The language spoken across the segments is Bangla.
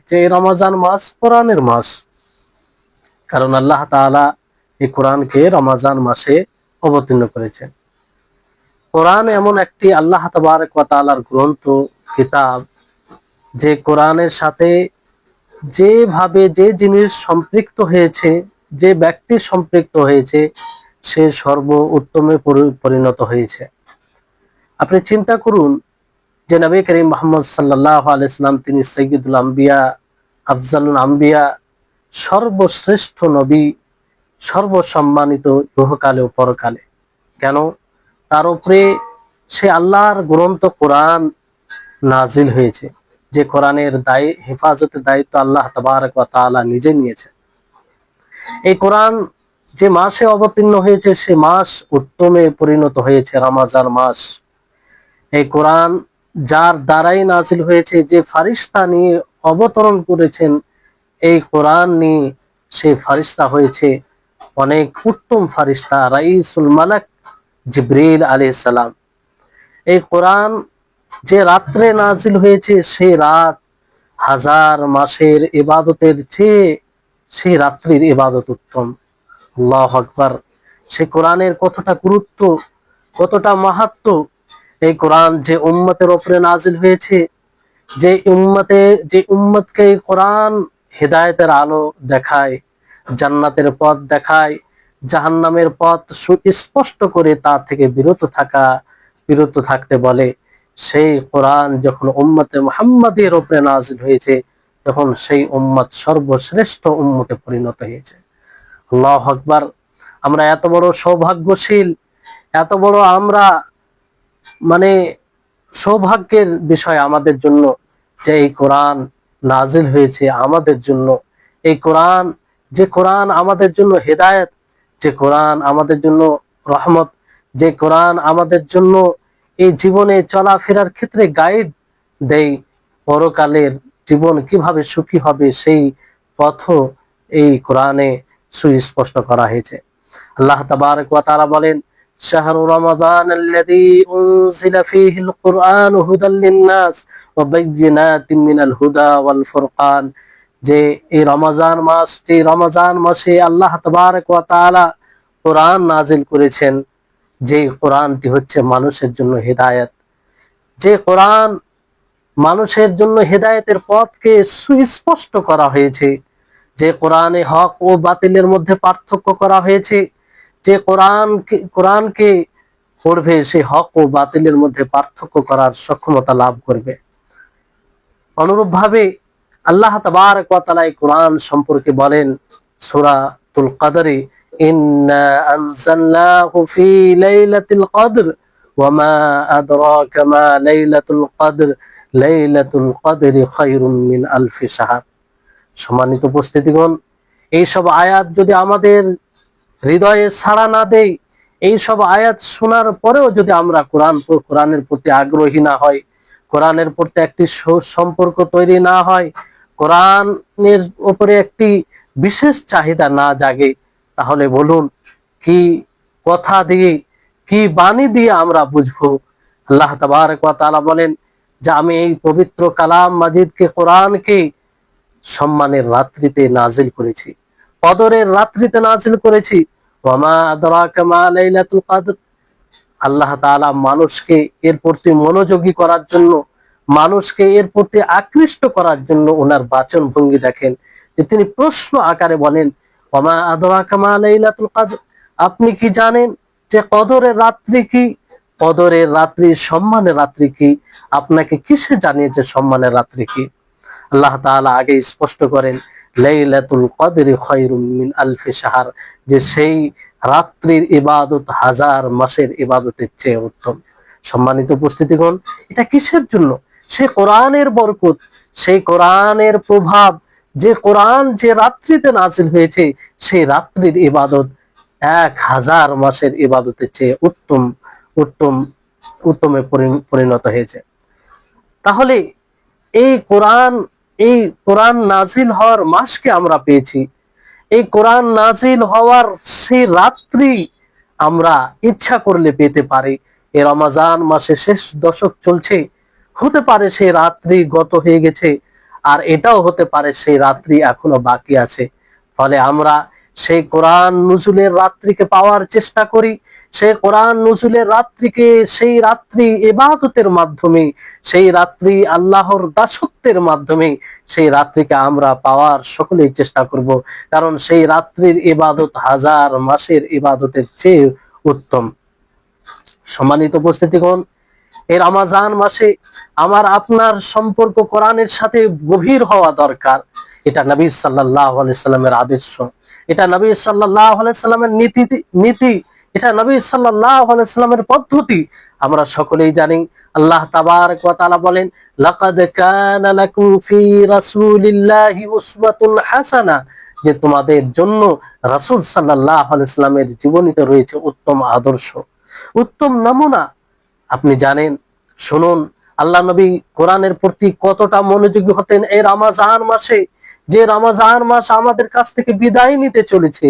যে এই রমজান মাস কোরআনের মাস, কারণ আল্লাহ তাআলা এই কোরআনকে রমজান মাসে অবতীর্ণ করেছেন। কোরআন এমন একটি আল্লাহ তাবারক ওয়া তাআলার গ্রন্থ, কিতাব, যে কোরআনের সাথে যেভাবে যে জিনিস সম্পৃক্ত হয়েছে, যে ব্যক্তি সম্পৃক্ত হয়েছে, সে সর্ব উত্তমে পরিণত হয়েছে। আপনি চিন্তা করুন যে নবী করিম মুহাম্মদ সাল্লাল্লাহু আলাইহি সাল্লাম তিনি সাইয়্যিদুল আম্বিয়া, আফজালুল আম্বিয়া, সর্বশ্রেষ্ঠ নবী, সর্বসম্মানিত ইহকালে ও পরকালে। কেন? তার উপরে সে আল্লাহর গ্রন্থ কোরআন নাজিল হয়েছে, যে কোরআনের হেফাজতের দায়িত্ব আল্লাহ তাবারক ওয়া তাআলা নিজে নিয়েছেন। এই কোরআন যে মাসে অবতীর্ণ হয়েছে সে মাস উত্তমে পরিণত হয়েছে, রমজান মাস। এই কোরআন যার দ্বারাই নাজিল হয়েছে, যে ফারিস্তা নিয়ে অবতরণ করেছেন এই কোরআন নিয়ে, সেই ফারিস্তা হয়েছে অনেক উত্তম ফারিস্তা, রাইসুল মালাক জিবরিল আলাইহিস সালাম। এই কোরআন যে রাত্রে নাজিল হয়েছে, সেই রাত হাজার মাসের ইবাদতের চেয়ে সেই রাত্রির ইবাদত উত্তম। আল্লাহু আকবার। সেই কোরআনের কতটা গুরুত্ব, কতটা মাহাত্ম্য। এই কোরআন যে উম্মতের উপরে নাজিল হয়েছে, যে উম্মতকে কোরআন হেদায়েতের আলো দেখায়, জান্নাতের পথ দেখায়, জাহান্নামের পথ সুস্পষ্ট করে তা থেকে বিরত থাকতে বলে। সেই কোরআন যখন উম্মতে মুহাম্মাদের উপরে নাজিল হয়েছে, তখন সেই উম্মত সর্বশ্রেষ্ঠ উম্মতে পরিণত হয়েছে। আল্লাহু আকবার। আমরা এত বড় সৌভাগ্যশীল, এত বড় আমরা সৌভাগ্যের বিষয় আমাদের জন্য যে এই কোরআন নাজিল হয়েছে আমাদের জন্য। এই কোরআন, যে কোরআন আমাদের জন্য হেদায়েত, যে কোরআন আমাদের জন্য রহমত, যে কোরআন আমাদের জন্য এই জীবনে চলাফেরার ক্ষেত্রে গাইড দেয়, পরকালের জীবন কিভাবে সুখী হবে সেই পথ এই কোরআনে সুস্পষ্ট করা হয়েছে। আল্লাহ তাবারক ওয়া তাআলা বলেন, শাহরু রমাদান আল্লাযী উনজিলা ফীহিল কুরআন হুদাল লিন-নাস ওয়া বায়্যিনাতিন মিনাল হুদা ওয়াল ফুরকান। যে এই রমজান মাস, যে রমজান মাসে আল্লাহ তাবারক ওয়া তাআলা কোরআন নাজিল করেছেন, যে কোরআনটি হচ্ছে মানুষের জন্য হেদায়েত, যে কোরআন মানুষের জন্য হেদায়েতের পথকে সুস্পষ্ট করা হয়েছে, যে কোরআনে হক ও বাতিলের মধ্যে পার্থক্য করা হয়েছে, যে কোরআনকে পড়বে সে হক ও বাতিলের মধ্যে পার্থক্য করার সক্ষমতা লাভ করবে। অনুরূপভাবে আল্লাহ তাবারক ওয়া তাআলা কোরআন সম্পর্কে বলেন সূরাতুল কদরে, ইন্না আনজালনাহু ফি লাইলাতিল কদর ওয়া মা আদরাকা মা লাইলাতুল কদর লাইলাতুল কদরি খায়রুম মিন আলফি শাহর। সম্মানিত উপস্থিতিগণ, এইসব আয়াত যদি আমাদের হৃদয়ে সাড়া না দেয়, এইসব আয়াত শোনার পরেও যদি আমরা কোরআনের প্রতি আগ্রহী না হয়, কোরআনের প্রতি একটি সম্পর্ক তৈরি না হয়, কোরআনের উপরে একটি বিশেষ চাহিদা না জাগে, তাহলে বলুন কি কথা দিয়ে, কি বাণী দিয়ে আমরা বুঝবো? আল্লাহ তাবারক ওয়া তাআলা বলেন যে আমি এই পবিত্র কালাম মাজিদকে, কোরআনকে সম্মানের রাত্রিতে নাজিল করেছি, কদরের রাত্রিতে নাজিল করেছি। ওয়া মা আদরাকা মা লাইলাতুল কদর। আল্লাহ তাআলা মানুষকে এর প্রতি মনোযোগী করার জন্য, মানুষকে এর প্রতি আকৃষ্ট করার জন্য ওনার বাচন ভঙ্গি দেখেন, যে তিনি প্রশ্ন আকারে বলেন, ওয়া মা আদরাকা মা লাইলাতুল কদর। আপনি কি জানেন যে কদরের রাত্রি কি? কদরের রাত্রি, সম্মানের রাত্রি কি? আপনাকে কিসে জানিয়েছে সম্মানের রাত্রি কি? আল্লাহ তাআলা আগে স্পষ্ট করেন, লাইলাতুল কদরি খায়রুম মিন আলফি শাহর, যে সেই রাত্রির ইবাদত হাজার মাসের ইবাদতের চেয়ে উত্তম। সম্মানিত উপস্থিতিগণ, এটা কিসের জন্য? সে কোরআনের বরকত, সেই কোরআনের প্রভাব, যে কোরআন যে রাত্রিতে নাজিল হয়েছে, সেই রাত্রির ইবাদত 1000 মাসের ইবাদতের চেয়ে উত্তমে পরিণত হয়েছে। তাহলে এই কোরআন নাজিল হওয়ার মাসকে আমরা পেয়েছি, এই কোরআন নাজিল হওয়ার সেই রাত্রি আমরা ইচ্ছা করলে পেতে পারি। এই রমজান মাসে শেষ দশক চলছে, হতে পারে সেই রাত্রি গত হয়ে গেছে, আর এটাও হতে পারে সেই রাত্রি এখনো বাকি আছে। ফলে আমরা সেই কোরআন নুজুলের রাত্রিকে পাওয়ার চেষ্টা করি, সেই কোরআন নুজুলের রাত্রিকে, সেই রাত্রি ইবাদতের মাধ্যমে, সেই রাত্রি আল্লাহর দাসত্বের মাধ্যমে সেই রাত্রিকে আমরা পাওয়ার সকলেই চেষ্টা করব। কারণ সেই রাত্রির ইবাদত হাজার মাসের ইবাদতের চেয়ে উত্তম। সম্মানিত উপস্থিতিগণ, এই রমজান মাসে আমার আপনার সম্পর্ক কোরআনের সাথে গভীর হওয়া দরকার। এটা নবী সাল্লাল্লাহু আলাইহি সাল্লামের আদর্শ, এটা নবী সাল্লাল্লাহু আলাইহি সাল্লামের নীতি, এটা নবী সাল্লাল্লাহু আলাইহি সাল্লামের পদ্ধতি। আমরা সকলেই জানি আল্লাহ তাবারক ওয়া তাআলা বলেন, লাকাদ কানা লাকুম ফি রাসূলিল্লাহি উসওয়াতুন হাসানাহ, যে তোমাদের জন্য রাসূল সাল্লাল্লাহু আলাইহি সাল্লামের জীবনীতে রয়েছে উত্তম আদর্শ, উত্তম নমুনা। আপনি জানেন, শুনুন, আল্লাহ নবী কোরআনের প্রতি কতটা মনোযোগী হতেন এই রমজান মাসে। যে রমজান মাস আমাদের কাছ থেকে বিদায় নিতে চলেছে,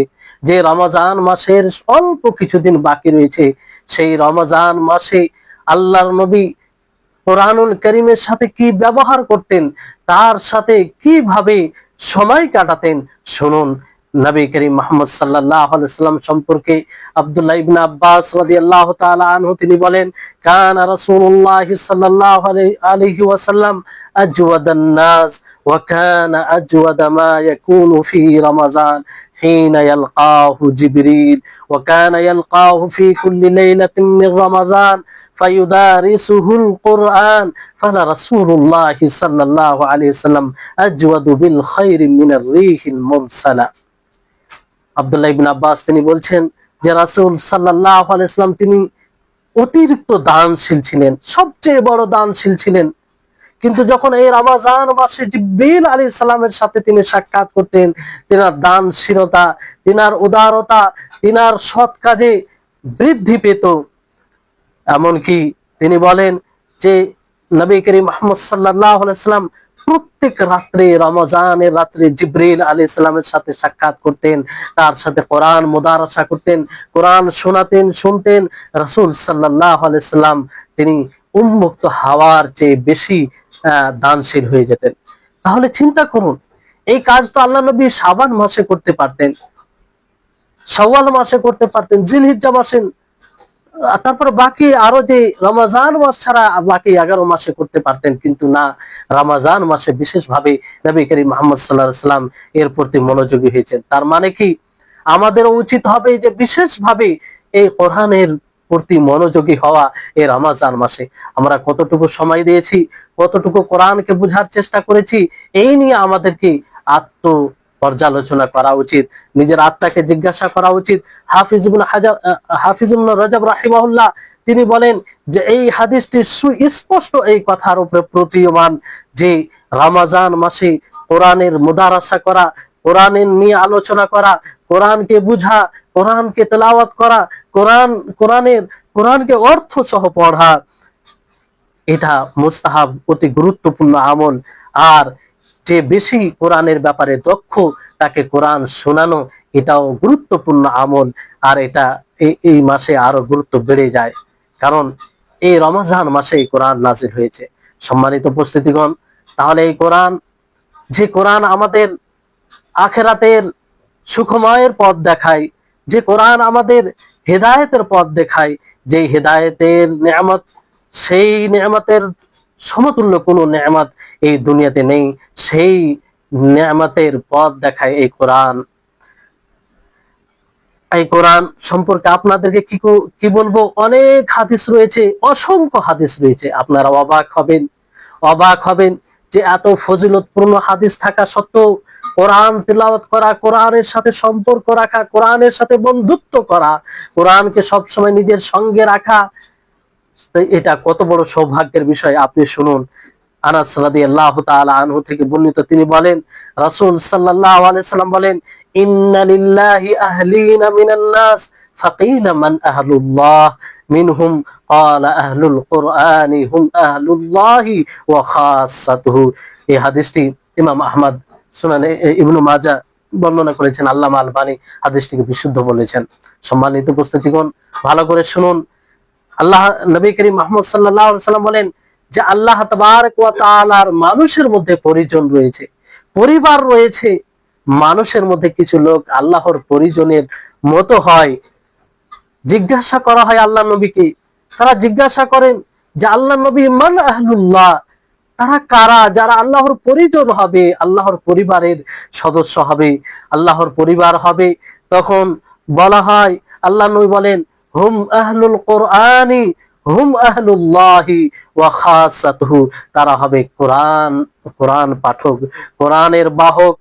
যে রমজান মাসের অল্প কিছুদিন বাকি রয়েছে, সেই রমজান মাসে আল্লাহর নবী কোরআনুল কারীমের সাথে কি ব্যবহার করতেন, তার সাথে কিভাবে সময় কাটাতেন, শুনুন। নবী করিম মুহাম্মদ সাল্লাল্লাহু আলাইহি সাল্লাম সম্পর্কে আব্দুল্লাহ ইবনে আব্বাস রাদিয়াল্লাহু তাআলা আনহু তিনি বলেন, কানা রাসূলুল্লাহ সাল্লাল্লাহু আলাইহি ওয়াসাল্লাম আজওয়াদান নাস ওয়া কানা আজওয়াদা মা ইয়াকুনু ফি রমাজান حين يلقاه جبريل وكان يلقاه في كل ليلة من رمضان فيدارسه القرآن فلرسول الله صلى الله عليه وسلم أجود بالخير من الريح المرسلة। আব্দুল্লাহ ইবনে আব্বাস তিনি বলছেন যে রাসূল সাল্লাল্লাহু আলাইহি ওয়াসাল্লাম তিনি অতিরিক্ত দানশীল ছিলেন, সবচেয়ে বড় দানশীল ছিলেন। কিন্তু যখন এই রমজান মাসে জিবরিল আলাইহিস সালামের সাথে তিনি সাক্ষাৎ করতেন, তিনার দানশীলতা, তিনার উদারতা, তিনার সৎ কাজে বৃদ্ধি পেত। এমনকি তিনি বলেন যে নবী করিম মুহাম্মদ সাল্লাল্লাহু আলাইহি ওয়াসাল্লাম প্রত্যেক রাত্রে, রমজানের রাত্রে জিবরিল আলাইহিস সালামের সাথে সাক্ষাৎ করতেন, তার সাথে কোরআন মুদারাসা করতেন, কোরআন শোনাতেন, শুনতেন। রাসূল সাল্লাল্লাহু আলাইহি ওয়াসাল্লাম তিনি উন্মুক্ত হাওয়ার চেয়ে বেশি দানশীল হয়ে যেতেন। তাহলে চিন্তা করুন, এই কাজ তো আল্লাহ নবী শাবান মাসে করতে পারতেন, শাওয়াল মাসে করতে পারতেন, জিলহিজ্জা মাসে, তারপর বাকি আরো যে রমজান মাস ছাড়া বাকি 11 মাসে করতে পারতেন। কিন্তু না, রমজান মাসে বিশেষভাবে নবী করিম মুহাম্মদ সাল্লাল্লাহু আলাইহি ওয়াসাল্লাম এর প্রতি মনোযোগী হয়েছেন। তার মানে কি, আমাদেরও উচিত হবে যে বিশেষভাবে এই কোরআনের প্রতি মনোযোগী হওয়া। এই রমজান মাসে আমরা কতটুকু সময় দিয়েছি, কতটুকু কোরআনকে বোঝার চেষ্টা করেছি, এই নিয়ে আমাদেরকে আত্ম পর্যালোচনা করা উচিত, নিজের আত্মাকে জিজ্ঞাসা করা উচিত। হাফিজ ইবনে রাজব রাহিমাহুল্লাহ তিনি বলেন যে এই হাদিসটি সুস্পষ্ট এই কথার উপরে প্রতীয়মান যে রমজান মাসে কোরআনের মুদারাসা করা, কোরআনের নিয়ে আলোচনা করা, কোরআনকে বুঝা, কোরআনকে তেলাওয়াত করা, কোরআনকে অর্থ সহ পড়া, এটা মুস্তাহাব, অতি গুরুত্বপূর্ণ আমল। আর যে বেশি কোরআনের ব্যাপারে দক্ষ, তাকে কোরআন শোনানো, এটাও গুরুত্বপূর্ণ আমল। আর এটা এই মাসে আরো গুরুত্ব বেড়ে যায়, কারণ এই রমজান মাসে এই কোরআন নাজিল হয়েছে। সম্মানিত উপস্থিতিগণ, তাহলে এই কোরআন, যে কোরআন আমাদের আখিরাতের সুখময়ের পথ দেখায়, যে কোরআন আমাদের হেদায়েতের পথ দেখায়, যে হেদায়েতের নেয়ামত, সেই নেয়ামতের সমতুল্য কোনো নেয়ামত এই দুনিয়াতে নেই, সেই নেয়ামতের পথ দেখায় এই কোরআন। এই কোরআন সম্পর্কে আপনাদেরকে কি বলবো, অনেক হাদিস রয়েছে, অসংখ্য হাদিস রয়েছে। আপনারা অবাক হবেন যে এত ফজিলতপূর্ণ হাদিস থাকা সত্ত্বেও কোরআন তিলাওয়াত করা, কোরআনের সাথে সম্পর্ক রাখা, কোরআনের সাথে বন্ধুত্ব করা, কোরআনকে সবসময় নিজের সঙ্গে রাখা, এটা কত বড় সৌভাগ্যের বিষয়। আপনি শুনুন, আনাস রাদিয়াল্লাহু তাআলা আনহু থেকে বর্ণিত, তিনি বলেন, রাসূল সাল্লাল্লাহু আলাইহি সাল্লাম বলেন, ইন্না লিল্লাহি আহলিনা মিনান নাস ফাকিলা মান আহলুল্লাহ মিনহুম ক্বালা আহলুল কুরআনি হুম আহলুল্লাহি ওয়া খাসাতুহু। এই হাদিসটি ইমাম আহমদ সুনানে ইবনে মাজাহ বর্ণনা করেছেন, আল্লামা আলবানী হাদিসটিকে বিশুদ্ধ বলেছেন। সম্মানিত উপস্থিতিগণ, ভালো করে শুনুন, আল্লাহ নবী করিম মুহাম্মদ সাল্লাল্লাহু আলাইহি সাল্লাম বলেন, যে আল্লাহ তাবারক ওয়া তাআলার মানুষের মধ্যে পরিজন রয়েছে, পরিবার রয়েছে। মানুষের মধ্যে কিছু লোক আল্লাহর পরিজনের মতো হয়। জিজ্ঞাসা করা হয় আল্লাহ নবীকে, তারা জিজ্ঞাসা করেন যে আল্লাহ নবী মান আহলুল্লাহ, তারা কারা যারা আল্লাহর পরিজন হবে, আল্লাহর পরিবারের সদস্য হবে, আল্লাহর পরিবার হবে। তখন বলা হয়, আল্লাহ নবী বলেন হুম আহলুল কোরআনি হুম আহলুল্লাহি ওয়া খাসাতুহু, তারা হবে কোরআন পাঠক, কোরআনের বাহক,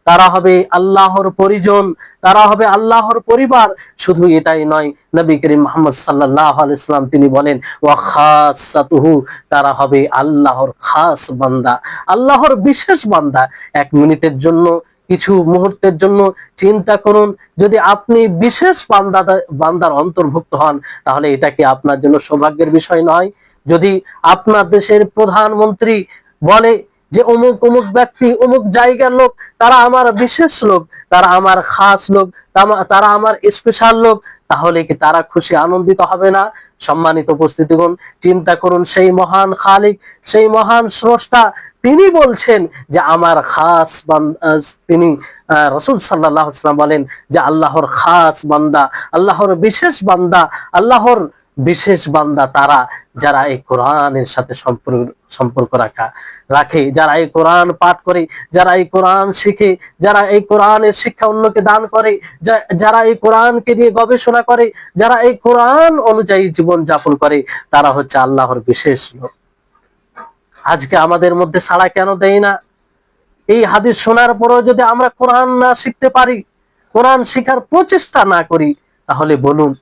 তারা হবে আল্লাহর পরিজন, তারা হবে আল্লাহর পরিবার। শুধু এটাই নয়, নবী করিম মুহাম্মদ সাল্লাল্লাহু আলাইহি ওয়াসাল্লাম তিনি বলেন ওয়া খাসাতুহু, তারা হবে আল্লাহর খাস বান্দা, আল্লাহর বিশেষ বান্দা। এক মিনিটের জন্য, কিছু মুহূর্তের জন্য চিন্তা করুন, যদি আপনি বিশেষ বান্দার অন্তর্ভুক্ত হন, তাহলে এটা কি আপনার জন্য সৌভাগ্যের বিষয় নয়? যদি আপনার দেশের প্রধানমন্ত্রী বলে যে অমুক অমুক ব্যক্তি অমুক জায়গার লোক, তারা আমার বিশেষ লোক, তারা আমার খাস লোক, তারা আমার স্পেশাল লোক, তাহলে কি তারা খুশি আনন্দিত হবে না? সম্মানিত উপস্থিতিগণ, চিন্তা করুন, সেই মহান খালিক, সেই মহান স্রষ্টা, তিনি বলছেন যে আমার খাস বান্দা, তিনি রাসূল সাল্লাল্লাহু আলাইহি ওয়াসাল্লাম বলেন যে আল্লাহর খাস বান্দা, আল্লাহর বিশেষ বান্দা, আল্লাহর বিশেষ বান্দা তারা যারা এই কোরআনের সাথে সম্পর্ক রাখে, যারা এই কোরআন পাঠ করে, যারা এই কোরআন শিখে, যারা এই কোরআনের শিক্ষা অন্যকে দান করে, যারা এই কোরআনকে নিয়ে গবেষণা করে, যারা এই কোরআন অনুযায়ী জীবন যাপন করে, তারা হচ্ছে আল্লাহর বিশেষ লোক। আজকে আমাদের মধ্যে সাড়া কেন দেয় না? এই হাদিস শোনার পরেও যদি আমরা কোরআন না শিখতে পারি, কোরআন শিখার প্রচেষ্টা না করি, তাহলে বলুন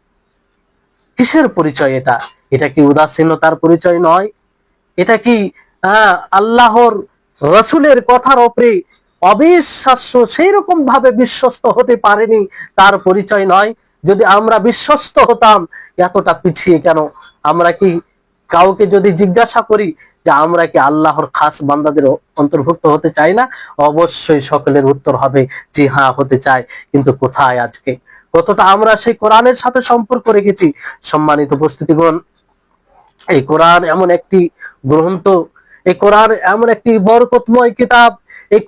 কিসের পরিচয় এটা? এটা কি উদাসীনতার পরিচয় নয়? এটা কি আল্লাহর রাসূলের কথার উপরে অবিশ্বাস্য, সেই রকম ভাবে বিশ্বস্ত হতে পারেনি তার পরিচয় নয়? যদি আমরা বিশ্বস্ত হতাম, এতটা পিছিয়ে কেন? আমরা কি কাউকে যদি জিজ্ঞাসা করি যে আমরা কি আল্লাহর খাস বান্দাদের অন্তর্ভুক্ত হতে চাই না, অবশ্যই সকলের উত্তর হবে জি হ্যাঁ হতে চাই। কিন্তু কোথায় আজকে কতটা আমরা সেই কোরআনের সাথে সম্পর্ক রেখেছি? সম্মানিত উপস্থিতিগণ, এই কোরআন এমন একটি গ্রন্থ, এই কোরআন এমন একটি বরকতময় কিতাব, এই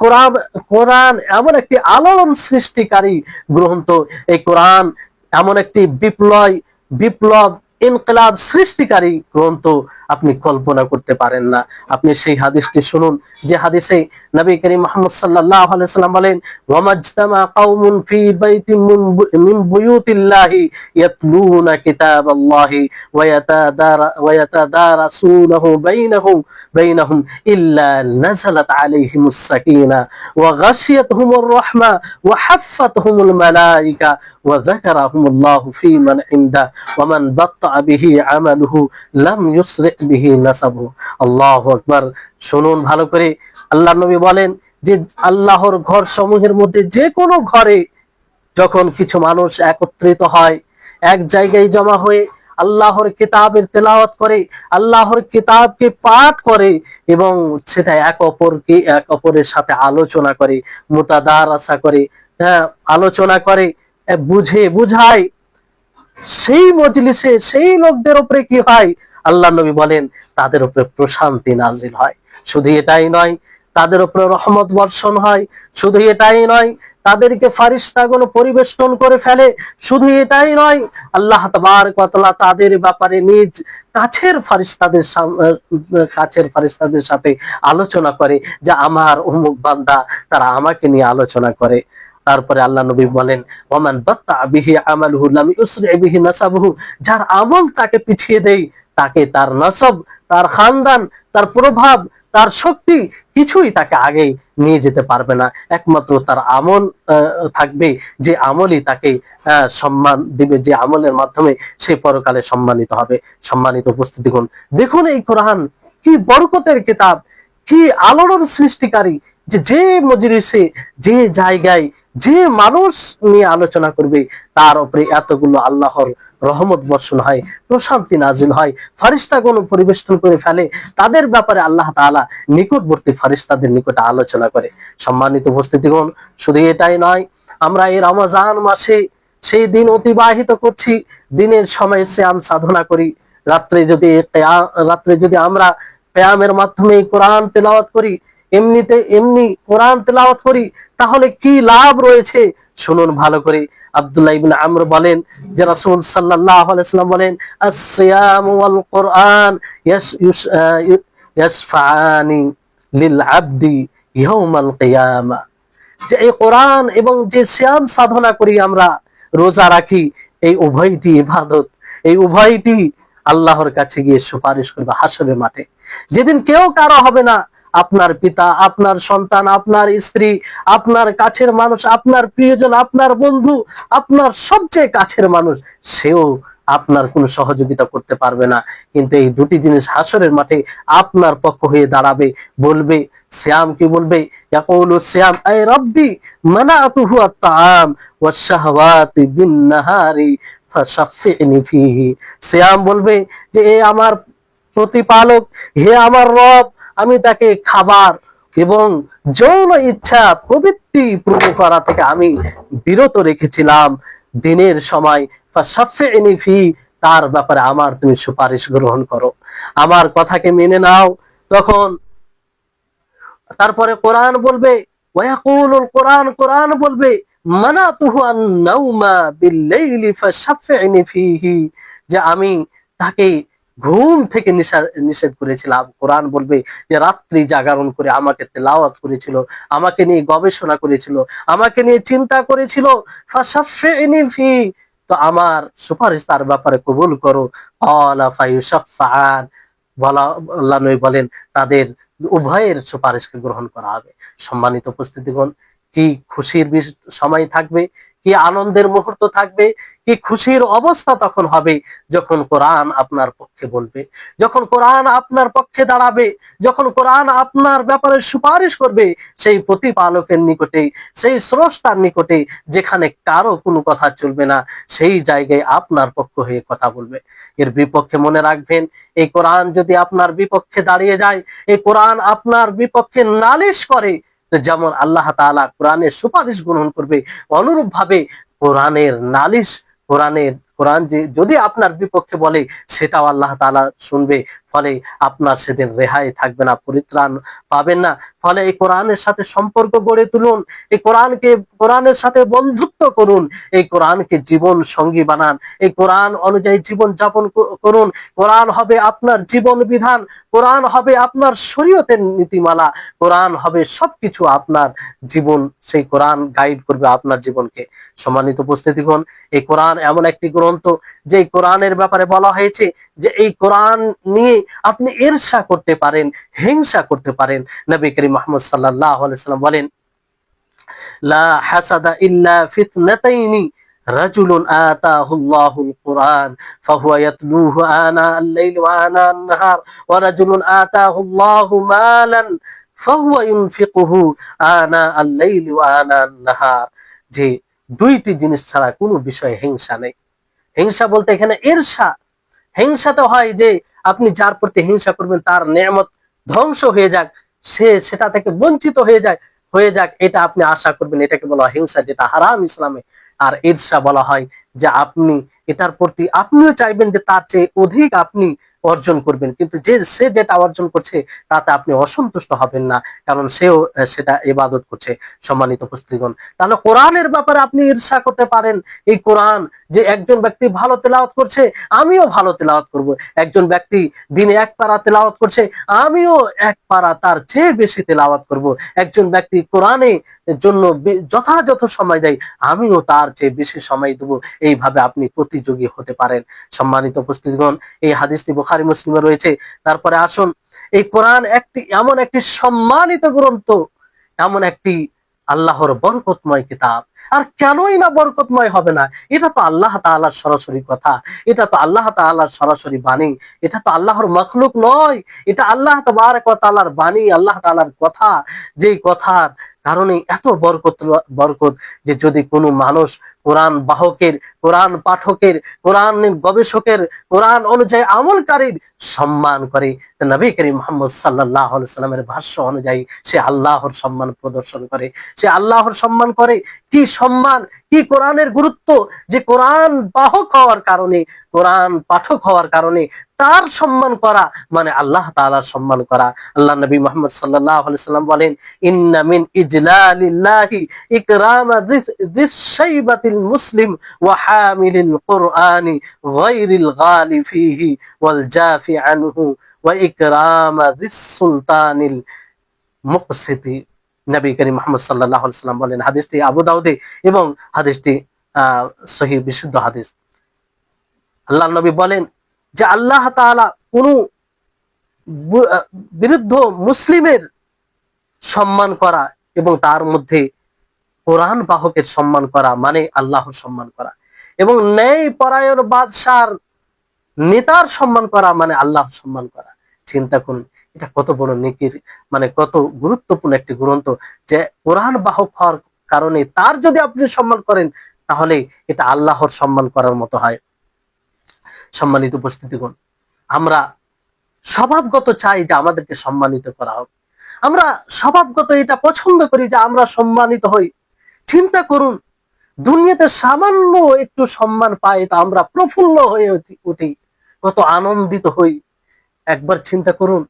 কোরআন এমন একটি আলোড়ন সৃষ্টিকারী গ্রন্থ, এই কোরআন এমন একটি বিপ্লব ইনকিলাব সৃষ্টিকারী গ্রন্থ, আপনি কল্পনা করতে পারেন না। আপনি সেই হাদিসটি শুনুন, যে হাদিসে নবী করিম মুহাম্মদ সাল্লাল্লাহু আলাইহি ওয়াসাল্লাম বলেন ওয়ামাজতামা কওমুন ফি বাইতিন মিন বুয়ুতিল্লাহি ইয়াতলুনা কিতাবাল্লাহি ওয়া ইয়াতাদারাসুনাহু বাইনাহুম ইল্লা নাযালাত আলাইহিমুস সাকিনা ওয়া গাশিয়াতহুমুর রাহমা ওয়া হাফফাতহুমুল মালায়েকা ওয়া যাকারাহুমুল্লাহু ফি মান ইনদা ওয়া মান বাত্তা বিহি আমালুহু লাম ইউসরি বিহি নাসাবু। আল্লাহু আকবার। শুনুন ভালো করে, আল্লাহর নবী বলেন যে আল্লাহর ঘর সমূহের মধ্যে যে কোনো ঘরে যখন কিছু মানুষ একত্রিত হয়, এক জায়গায় জমা হয়ে আল্লাহর কিতাবের তেলাওয়াত করে, আল্লাহর কিতাবকে পাঠ করে, এবং সেটা এক অপরের সাথে আলোচনা করে, মুতাদারাসা করে, আলোচনা করে, বুঝায়, সেই মজলিসে সেই লোকদের উপরে কি হয়? আল্লাহ নবী বলেন তাদের উপরে প্রশান্তি নাজিল হয়। শুধু এটাই নয়, তাদের উপরে রহমত বর্ষণ হয়। শুধু এটাই নয়, তাদেরকে ফারিস্তাগণ পরিবেষ্টন করে ফেলে। শুধু এটাই নয়, আল্লাহ তাবারক ওয়া তাআলা তাদের ব্যাপারে নিজ কাছের ফারিস্তাদের সাথে আলোচনা করে, যে আমার অমুক বান্দা, তারা আমাকে নিয়ে আলোচনা করে। তারপরে আল্লাহ নবী বলেন ওমান বাত্তা বিহি আমালুহু লাম ইউসরি বিহি নাসাবুহু, যার আমল তাকে পিছিয়ে দেয়, তাকে তার নাসব, তার খানদান, তার প্রভাব, তার শক্তি কিছুই তাকে আগে নিয়ে যেতে পারবে না। একমাত্র তার আমল থাকবে, যে আমলই তাকে সম্মান দিবে, যে আমলের মাধ্যমে সে পরকালে সম্মানিত হবে। সম্মানিত উপস্থিতিগণ, দেখুন এই কোরআন কি বরকতের কিতাব, কি আলোড়ন সৃষ্টিকারী, যে মজলিসে, যে জায়গায়, যে মানুষ নিয়ে আলোচনা করবে, তার উপরে এতগুলো আল্লাহর রহমত বর্ষণ হয়, প্রশান্তি নাজিল হয়, ফারিস্তাগণ পরিবেষ্টন করে ফেলে, তাদের ব্যাপারে আল্লাহ তাআলা নিকটবর্তী ফারিস্তাদের নিকটে আলোচনা করে। সম্মানিত উপস্থিতিগণ, শুধু এটাই নয়, আমরা এই রমজান মাসে সেই দিন অতিবাহিত করছি, দিনের সময় শ্যাম সাধনা করি, রাত্রে যদি আমরা কিয়ামের মাধ্যমে কোরআন তেলাওয়াত করি, এমনিতে এমনি কোরআন তেলাওয়াত করি, তাহলে কি লাভ রয়েছে শুনুন ভালো করে। আব্দুল্লাহ ইবনে আমর বলেন যে রাসূল সাল্লাল্লাহু আলাইহি ওয়াসাল্লাম বলেন, আস-সিয়াম ওয়াল কোরআন ইয়াশফাআনি লিল আবদি ইয়াউমাল কিয়ামা। যে এই কোরআন এবং যে সিয়াম সাধনা করি আমরা, রোজা রাখি, এই উভয়টি ইবাদত, এই উভয়টি আল্লাহর কাছে গিয়ে সুপারিশ করবে হাসরের মাঠে। যেদিন কেউ কারো হবে না, আপনার পিতা, আপনার সন্তান, আপনার স্ত্রী, আপনার কাছের মানুষ, আপনার প্রিয়জন, আপনার বন্ধু, আপনার সবচেয়ে কাছের মানুষ, সেও আপনার কোনো সহযোগিতা করতে পারবে না। কিন্তু এই দুটি জিনিস হাসরের মাঠে আপনার পক্ষ হয়ে দাঁড়াবে। বলবে সিয়াম, কি বলবে? ইয়াকুলু সিয়াম আই রাব্বি মানাতুহু আত-তাআম ওয়াশ-শাহওয়াতি বিন-নাহারি ফাশাফি'নি ফীহি। সিয়াম বলবে যে এ আমার প্রতিপালক, হে আমার রব, আমি তাকে খাবার এবং যৌন ইচ্ছা প্রবৃত্তি পূর্ণ করা থেকে আমি বিরত রেখেছিলাম দিনের সময়। ফাশাফি'নি ফি, তার ব্যাপারে আমার তুমি সুপারিশ গ্রহণ করো, আমার কথাকে মেনে নাও। তখন তারপরে কোরআন বলবে, ওয়ায়াকুলুল কোরআন, কোরআন বলবে মানাতুহু আন-নাওমা বিল-লাইলি ফাশাফি'নি ফীহি, যে আমি তাকে ঘুম থেকে নিষেধ করেছিলাম। কোরআন বলবে যে রাত্রি জাগরণ করে আমাকে তেলাওয়াত করেছিল, আমাকে নিয়ে গবেষণা করেছিল, আমাকে নিয়ে চিন্তা করেছিল। ফাশাফি'নি ফি, তো আমার সুপারিশ তার ব্যাপারে কবুল করো। ক্বালা ফায়ুশাফফাআন, আল্লাহ নবী বলেন তাদের উভয়ের সুপারিশকে গ্রহণ করা হবে। সম্মানিত উপস্থিতিগণ, কি খুশির সময় থাকবে, কি আনন্দের মুহূর্ত থাকবে, কি খুশির অবস্থা তখন হবে যখন কোরআন আপনার পক্ষে বলবে, যখন কোরআন আপনার পক্ষে দাঁড়াবে, যখন কোরআন আপনার ব্যাপারে সুপারিশ করবে সেই প্রতিপালকের নিকটে, সেই স্রষ্টার নিকটে, যেখানে কারো কোনো কথা চলবে না, সেই জায়গায় আপনার পক্ষ হয়ে কথা বলবে। এর বিপক্ষে মনে রাখবেন, এই কোরআন যদি আপনার বিপক্ষে দাঁড়িয়ে যায়, এই কোরআন আপনার বিপক্ষে নালিশ করে, তো যেমন আল্লাহ তাআলা কোরআনের সুপারিশ গ্রহণ করবে, অনুরূপ ভাবে কোরআনের নালিশ, কোরআন যে যদি আপনার বিপক্ষে বলে সেটাও আল্লাহ তাআলা শুনবে। ফলে আপনার সেদিন রেহাই থাকবে না, পরিত্রাণ পাবেন না। ফলে এই কোরআনের সাথে সম্পর্ক গড়ে তুলুন, এই কোরআনের সাথে বন্ধুত্ব করুন, এই কোরআনকে জীবন সঙ্গী বানান, এই কোরআন অনুযায়ী জীবন যাপন করুন। কোরআন হবে আপনার জীবন বিধান, কোরআন হবে আপনার শরীয়তের নীতিমালা, কোরআন হবে সবকিছু আপনার জীবন, সেই কোরআন গাইড করবে আপনার জীবনকে। সম্মানিত উপস্থিতিগণ, এই কোরআন এমন একটি গ্রন্থ যে কোরআনের ব্যাপারে বলা হয়েছে যে এই কোরআন নিয়ে আপনি ঈর্ষা করতে পারেন, হিংসা করতে পারেন। নবী করিম মুহাম্মদ সাল্লাল্লাহু আলাইহি ওয়াসাল্লাম বলেন, লা হাসাদা ইল্লা ফিতনাতাইনি রাজুলুন আতাহুল্লাহুল কুরআন ফাহুয়া ইয়াতলুহু আনা আল-লাইল ওয়া আনা আন-নাহার ওয়া রাজুলুন আতাহুল্লাহু মালান ফাহুয়া ইউনফিকুহু আনা আল-লাইল ওয়া আনা আন-নাহার। যে দুইটি জিনিস ছাড়া কোনো বিষয়ে হিংসা নেই। হিংসা বলতে এখানে ঈর্ষা। হিংসা তো হয় যে আপনি যার প্রতি হিংসা করবেন তার নেয়ামত ধ্বংস হয়ে যাক, সে সেটা থেকে বঞ্চিত হয়ে যাক, এটা আপনি আশা করবেন, এটাকে বলা হয় হিংসা, যেটা হারাম ইসলামে। আর ঈর্ষা বলা হয় যে আপনি এটার প্রতি আপনিও চাইবেন যে তার চেয়ে অধিক আপনি অর্জন করবেন, কিন্তু সে যেটা অর্জন করছে তাতে আপনি অসন্তুষ্ট হবেন না, কারণ সেও সেটা ইবাদত করছে। সম্মানিত উপস্থিতিগণ, তাহলে কোরআনের ব্যাপারে আপনি ঈর্ষা করতে পারেন। এই কোরআন যে একজন ব্যক্তি ভালো তেলাওয়াত করছে, আমিও ভালো তেলাওয়াত করব। একজন ব্যক্তি দিনে এক পারা তেলাওয়াত করছে, আমিও এক পারা তার চেয়ে বেশি তেলাওয়াত করব। একজন ব্যক্তি কোরআনে জন্য যথাযথ সময় দেয়, আমিও তার চেয়ে বেশি সময় দেব। এইভাবে আপনি প্রতিযোগী হতে পারেন। সম্মানিত উপস্থিতিগণ, এই হাদিসটি বুখারী মুসলিমে রয়েছে। তারপরে আসুন, এই কোরআন এমন একটি সম্মানিত গ্রন্থ, এমন একটি আল্লাহর বরকতময় কিতাব। আর কেনই না বরকতময় হবে না? এটা তো আল্লাহ তাআলার সরাসরি কথা, এটা তো আল্লাহ তাআলার সরাসরি বাণী, এটা তো আল্লাহর মাখলুক নয়, এটা আল্লাহ তাবারক ওয়া তাআলার বাণী, আল্লাহ তাআলার কথা। যেই কথার কারণে এত বরকত যে যদি কোনো মানুষ কোরআন বাহকের, কোরআন পাঠকের, কোরআন গবেষকের, কোরআন অনুযায়ী আমলকারীর সম্মান করে, নবী করিম মুহাম্মদ সাল্লাল্লাহু আলাইহি সাল্লামের ভাষ্য অনুযায়ী সে আল্লাহর সম্মান প্রদর্শন করে, সে আল্লাহর সম্মান করে। কি সম্মান, কি কোরআনের গুরুত্ব, যে কোরআন বাহক হওয়ার কারণে, কোরআন পাঠক হওয়ার কারণে তার সম্মান করা মানে আল্লাহ তাআলার সম্মান করা। আল্লাহ নবী মুহাম্মদ সাল্লাল্লাহু আলাইহি সাল্লাম বলেন, ইন্না মিন ইজলালিল্লাহি ইকরামা যিস শাইবাতিল মুসলিম ওয়া হামিলিল কুরআনি গায়রিল গালি ফীহি ওয়াল জাফি আনহু ওয়া ইকরামা যিস সুলতানিল মুকসিতি। নবী করিম মুহাম্মদ সাল্লাল্লাহু আলাইহি সাল্লাম বলেন, হাদিসটি আবু দাউদে এবং হাদিসটি সহিহ বিশুদ্ধ হাদিস। আল্লাহ নবী বলেন যে আল্লাহ তাআলা কোন বিরুদ্ধ মুসলিমের সম্মান করা এবং তার মধ্যে কোরআন বাহকের সম্মান করা মানে আল্লাহর সম্মান করা, এবং ন্যায় পরায়ণ বাদশার নেতার সম্মান করা মানে আল্লাহর সম্মান করা। চিন্তা করুন এটা কত বড় নেকির মানে কত গুরুত্বপূর্ণ একটি গ্রন্থ, যে কোরআন বাহক হওয়ার কারণে তার যদি আপনি সম্মান করেন তাহলে এটা আল্লাহর সম্মান করার মতো হয়। সম্মানিত উপস্থিতিগণ, আমরা স্বভাবগত চাই যে আমাদেরকে সম্মানিত করা হোক, আমরা স্বভাবগত এটা পছন্দ করি যে আমরা সম্মানিত হই। চিন্তা করুন দুনিয়াতে সামান্য একটু সম্মান পাই তা আমরা প্রফুল্ল হয়ে উঠি, কত আনন্দিত হই। একবার চিন্তা করুন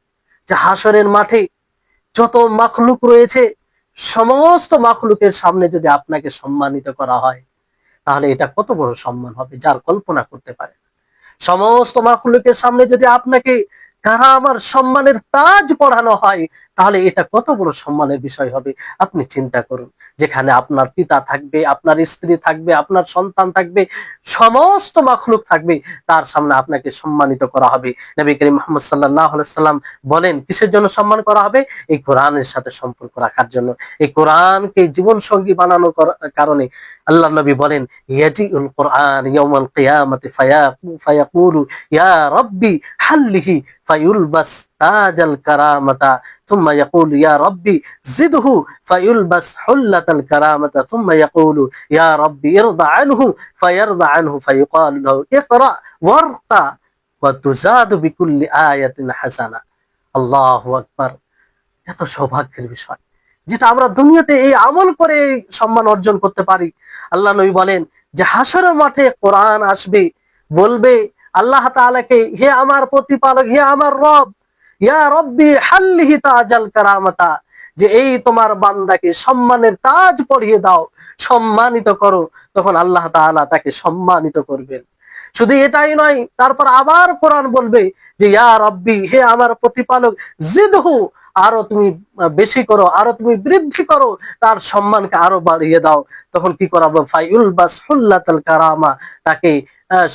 যে হাসরের মাঠে যত মাখলুক রয়েছে সমস্ত মাখলুকের সামনে যদি আপনাকে সম্মানিত করা হয় তাহলে এটা কত বড় সম্মান হবে যার কল্পনা করতে পারে। সমস্ত মাখলুকের সামনে যদি আপনাকে কারামার সম্মানের তাজ পড়ানো হয় তাহলে এটা কত বড় সম্মানের বিষয় হবে। আপনি চিন্তা করুন, যেখানে আপনার পিতা থাকবে, আপনার স্ত্রী থাকবে, আপনার সন্তান থাকবে, সমস্ত মাখলুক থাকবে, তার সামনে আপনাকে সম্মানিত করা হবে। নবী করিম মুহাম্মদ সাল্লাল্লাহু আলাইহি সাল্লাম বলেন কিসের জন্য সম্মান করা হবে? এই কোরআনের সাথে সম্পর্ক রাখার জন্য, এই কোরআনকে জীবন সঙ্গী বানানোর কারণে। আল্লাহ নবী বলেন, ইয়াজিউল কোরআন ইয়াউমাল কিয়ামাতি ফায়াকুলু ইয়া রাব্বি হাল্লিহি ফায়ুলবাস তাজাল কারামাতা থুম্মা ইয়াকুলু ইয়া রাব্বি জিদহু ফায়ুলবাস হুল্লাতাল কারামাতা থুম্মা ইয়াকুলু ইয়া রাব্বি ইরদা আনহু ফায়ারদা আনহু ফায়ুকালু লাহু ইকরা ওয়ারকা ওয়া তুজাদু বিকুল্লি আয়াতিন হাসানা। আল্লাহু আকবার। এত সৌভাগ্যের বিষয় যেটা আমরা দুনিয়াতে এই আমল করে সম্মান অর্জন করতে পারি। আল্লাহ নবী বলেন যে হাসরের মাঠে কোরআন আসবে, বলবে আল্লাহ তাআলাকে, হে আমার প্রতিপালক, হে আমার রব, ইয়া রব্বি হাল্লিহি তাজাল কারামাতা, যে এই তোমার বান্দাকে সম্মানের তাজ পরিয়ে দাও, সম্মানিত করো। তখন আল্লাহ তাআলা তাকে সম্মানিত করবেন। শুধু এটাই নয়, তারপর আবার কোরআন বলবে যে ইয়া রব্বি, হে আমার প্রতিপালক, জিদহু, আরো তুমি বেশি করো, আরো তুমি বৃদ্ধি করো, তার সম্মানকে আরো বাড়িয়ে দাও। তখন কি করাবো? ফায়ুলবাস হুল্লাতাল কারামা, তাকে